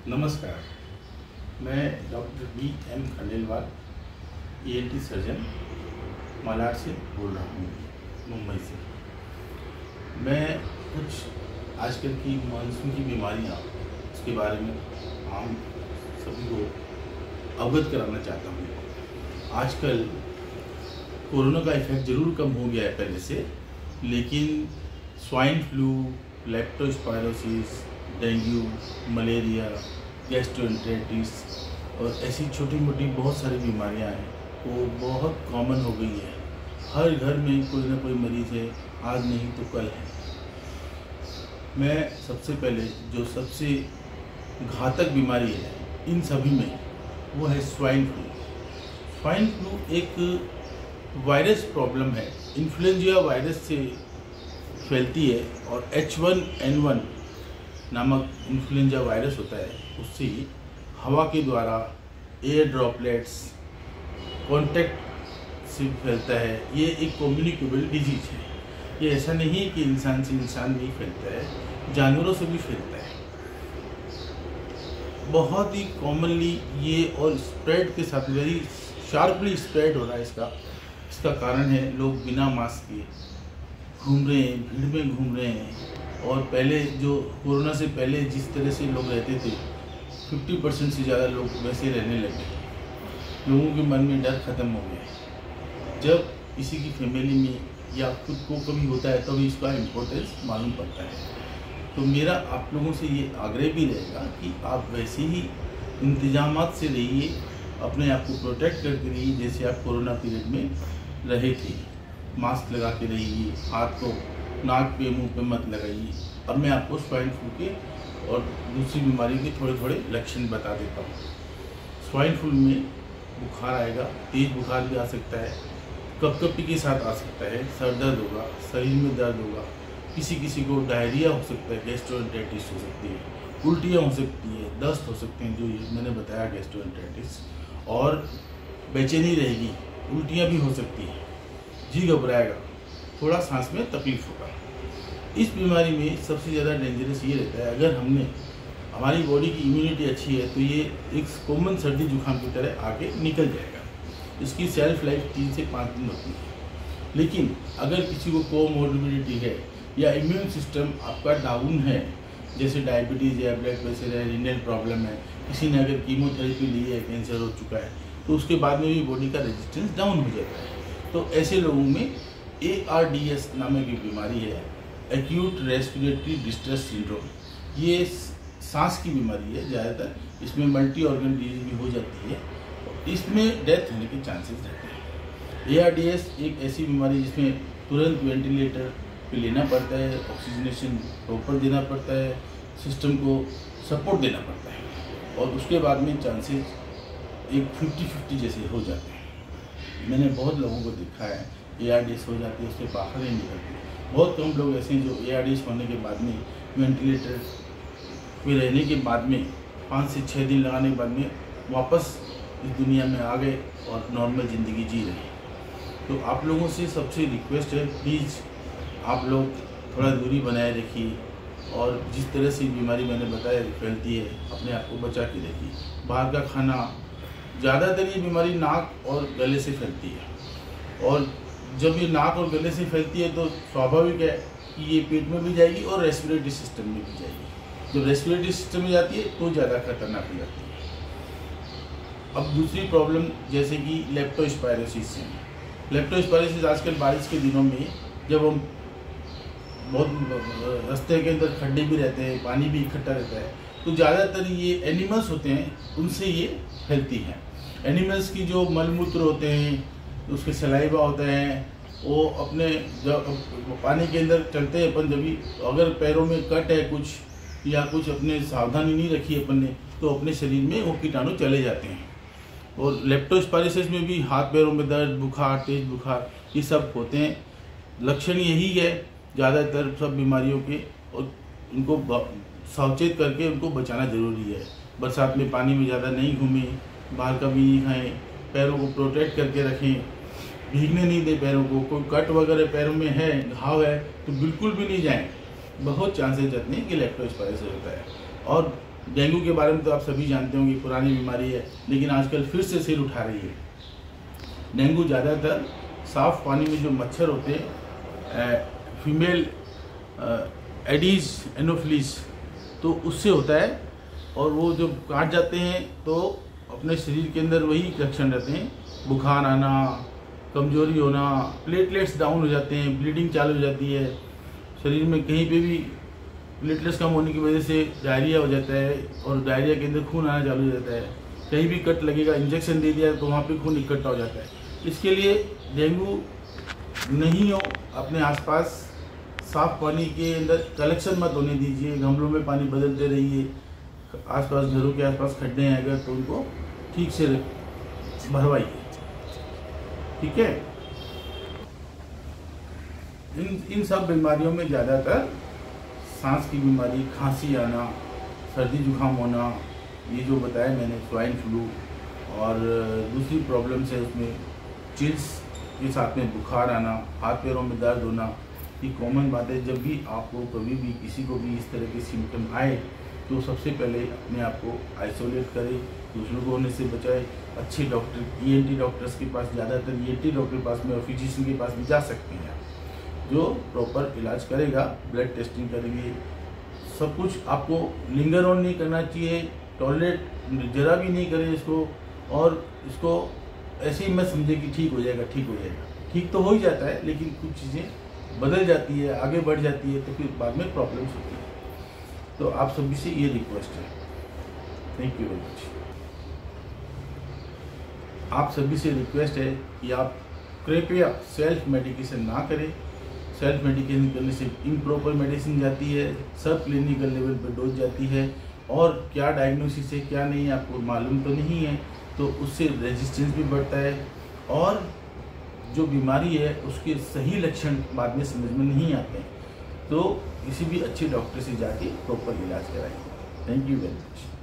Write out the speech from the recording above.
नमस्कार, मैं doctor B.M. Khandelwal ENT surgeon Malad से बोल रहा हूँ, मुंबई से। मैं कुछ आजकल की मानसून की बीमारियाँ उसके बारे में आम सभी को अवगत कराना चाहता हूँ। आजकल कोरोना का इफेक्ट ज़रूर कम हो गया है पहले से, लेकिन swine flu, leptospirosis, dengue, malaria, gastroenteritis और ऐसी छोटी मोटी बहुत सारी बीमारियां हैं, वो बहुत कॉमन हो गई है। हर घर में कोई ना कोई मरीज़ है, आज नहीं तो कल है। मैं सबसे पहले जो सबसे घातक बीमारी है इन सभी में, वो है स्वाइन फ्लू। स्वाइन फ्लू एक वायरस प्रॉब्लम है, इन्फ्लुएंजा वायरस से फैलती है और H1N1 नामक इन्फ्लुएंजा वायरस होता है, उससे हवा के द्वारा एयर ड्रॉपलेट्स कांटेक्ट से फैलता है। ये एक कम्युनिकेबल डिजीज है। ये ऐसा नहीं है कि इंसान से इंसान नहीं फैलता है, जानवरों से भी फैलता है। बहुत ही कॉमनली ये और स्प्रेड के साथ वेरी शार्पली स्प्रेड हो रहा है। इसका कारण है लोग बिना मास्क के घूम रहे हैं, भीड़ में घूम रहे हैं। और पहले जो कोरोना से पहले जिस तरह से लोग रहते थे, 50% से ज़्यादा लोग वैसे रहने लगे। लोगों के मन में डर खत्म हो गया। जब किसी की फैमिली में या खुद को कभी होता है तभी इसका इम्पोर्टेंस मालूम पड़ता है। तो मेरा आप लोगों से ये आग्रह भी रहेगा कि आप वैसे ही इंतजामात से रहिए, अपने आप को प्रोटेक्ट करके रहिए जैसे आप कोरोना पीरियड में रहे थे। मास्क लगा के रहिए, हाथ को नाक पे मुंह पे मत लगाइए। अब मैं आपको स्वाइन फ्लू के और दूसरी बीमारी के थोड़े थोड़े लक्षण बता देता हूँ। स्वाइन फ्लू में बुखार आएगा, तेज बुखार भी आ सकता है, कपकपी के साथ आ सकता है, सर दर्द होगा, शरीर में दर्द होगा, किसी किसी को डायरिया हो सकता है, गैस्ट्रोएंटेरिटिस हो सकती है, उल्टियाँ हो सकती है, दस्त हो सकते हैं जो मैंने बताया गैस्ट्रोएंटेरिटिस, और बेचैनी रहेगी, उल्टियाँ भी हो सकती हैं, जी घबराएगा, थोड़ा सांस में तकलीफ होगा। इस बीमारी में सबसे ज़्यादा डेंजरस ये रहता है, अगर हमारी बॉडी की इम्यूनिटी अच्छी है तो ये एक कॉमन सर्दी जुकाम की तरह आके निकल जाएगा। इसकी सेल्फ लाइफ 3 से 5 दिन होती है। लेकिन अगर किसी को कोमोर्बिडिटी है या इम्यून सिस्टम आपका डाउन है, जैसे डायबिटीज़ है, ब्लड प्रेशर है, रीनल प्रॉब्लम है, किसी ने अगर कीमोथेरेपी ली है, कैंसर हो चुका है, तो उसके बाद में भी बॉडी का रेजिस्टेंस डाउन हो जाता है। तो ऐसे लोगों में ARDS नामक एक बीमारी है, एक्यूट रेस्पिरेटरी डिस्ट्रेस सिंड्रोम। ये सांस की बीमारी है ज़्यादातर, इसमें मल्टी ऑर्गन डिजीज भी हो जाती है, इसमें डेथ होने के चांसेस रहते हैं। ARDS एक ऐसी बीमारी जिसमें तुरंत वेंटिलेटर पे लेना पड़ता है, ऑक्सीजनेशन प्रॉपर देना पड़ता है, सिस्टम को सपोर्ट देना पड़ता है, और उसके बाद में चांसेस एक 50-50 जैसे हो जाते हैं। मैंने बहुत लोगों को देखा है ARDS हो जाती है, उससे बाहर नहीं निकलते। बहुत कम लोग ऐसे हैं जो ARDS होने के बाद में वेंटिलेटर पे रहने के बाद में 5 से 6 दिन लगाने के बाद में वापस इस दुनिया में आ गए और नॉर्मल ज़िंदगी जी रहे हैं। तो आप लोगों से सबसे रिक्वेस्ट है, प्लीज़ आप लोग थोड़ा दूरी बनाए रखिए, और जिस तरह से बीमारी मैंने बताया फैलती है, अपने आप को बचा के रखिए। बाहर का खाना, ज़्यादातर ये बीमारी नाक और गले से फैलती है, और जब ये नाक और गले से फैलती है तो स्वाभाविक है कि ये पेट में भी जाएगी और रेस्पिरेटरी सिस्टम में भी जाएगी। जब रेस्पिरेटरी सिस्टम में जाती है तो ज़्यादा खतरनाक हो जाती है। अब दूसरी प्रॉब्लम जैसे कि लेप्टोस्पायरोसिस है। लेप्टोस्पायरोसिस आजकल बारिश के दिनों में, जब हम बहुत रास्ते के अंदर खड्डे भी रहते हैं, पानी भी इकट्ठा रहता है, तो ज़्यादातर ये एनिमल्स होते हैं, उनसे ये फैलती है। एनिमल्स की जो मलमूत्र होते हैं, उसके सलाइवा होते हैं, वो अपने जब पानी के अंदर चलते हैं अपन, जब अगर पैरों में कट है कुछ या कुछ अपने सावधानी नहीं रखी अपन ने, तो अपने शरीर में वो कीटाणु चले जाते हैं। और लेप्टोस्पायरोसिस में भी हाथ पैरों में दर्द, बुखार, तेज बुखार, ये सब होते हैं। लक्षण यही है ज़्यादातर सब बीमारियों के, और उनको सावचेत करके उनको बचाना ज़रूरी है। बरसात में पानी में ज़्यादा नहीं घूमें, बाहर का भी नहीं खाएँ, पैरों को प्रोटेक्ट करके रखें, भीगने नहीं दे पैरों को। कोई कट वगैरह पैरों में है, घाव है, तो बिल्कुल भी नहीं जाएं। बहुत चांसेस रहते हैं कि लेप्टोस्पायरोसिस होता है। और डेंगू के बारे में तो आप सभी जानते होंगे, पुरानी बीमारी है लेकिन आजकल फिर से सिर उठा रही है। डेंगू ज़्यादातर साफ़ पानी में जो मच्छर होते हैं, फीमेल एडीज एनोफिलीज, तो उससे होता है। और वो जब काट जाते हैं तो अपने शरीर के अंदर वही लक्षण रहते हैं, बुखार आना, कमजोरी होना, प्लेटलेट्स डाउन हो जाते हैं, ब्लीडिंग चालू हो जाती है, शरीर में कहीं पे भी प्लेटलेट्स कम होने की वजह से डायरिया हो जाता है और डायरिया के अंदर खून आना चालू हो जाता है। कहीं भी कट लगेगा, इंजेक्शन दे दिया तो वहाँ पे खून इकट्ठा हो जाता है। इसके लिए डेंगू नहीं हो, अपने आसपास साफ पानी के अंदर कलेक्शन मत होने दीजिए, गमलों में पानी बदलते रहिए। आसपास घरों के आसपास खड्डे हैं अगर तो उनको ठीक से भरवाइए, ठीक है। इन सब बीमारियों में ज़्यादातर सांस की बीमारी, खांसी आना, सर्दी जुकाम होना, ये जो बताया मैंने, स्वाइन फ्लू, और दूसरी प्रॉब्लम्स है उसमें चिल्स के साथ में बुखार आना, हाथ पैरों में दर्द होना, ये कॉमन बात है। जब भी आपको कभी भी किसी को भी इस तरह के सिम्टम आए तो सबसे पहले अपने आप को आइसोलेट करें, दूसरों को होने से बचाए। अच्छे डॉक्टर, ENT डॉक्टर्स के पास, ज़्यादातर ENT डॉक्टर के पास में और फिजिशियन के पास भी जा सकते हैं, जो प्रॉपर इलाज करेगा, ब्लड टेस्टिंग करेंगे, सब कुछ। आपको लिंगर ऑन नहीं करना चाहिए, टॉयलेट जरा भी नहीं करें इसको, और इसको ऐसे ही मत समझे कि ठीक हो जाएगा, ठीक हो जाएगा। ठीक तो हो ही जाता है लेकिन कुछ चीज़ें बदल जाती है, आगे बढ़ जाती है, तो फिर बाद में प्रॉब्लम्स होती है। तो आप सभी से ये रिक्वेस्ट है, थैंक यू वेरी मच। आप सभी से रिक्वेस्ट है कि आप कृपया सेल्फ मेडिकेशन ना करें। सेल्फ मेडिकेशन करने से इम्प्रॉपर मेडिसिन जाती है, सब क्लिनिकल लेवल पर डोज जाती है, और क्या डायग्नोसिस है क्या नहीं आपको मालूम तो नहीं है, तो उससे रेजिस्टेंस भी बढ़ता है, और जो बीमारी है उसके सही लक्षण बाद में समझ में नहीं आते हैं। तो किसी भी अच्छे डॉक्टर से जाके प्रॉपर इलाज कराएं। Thank you very much.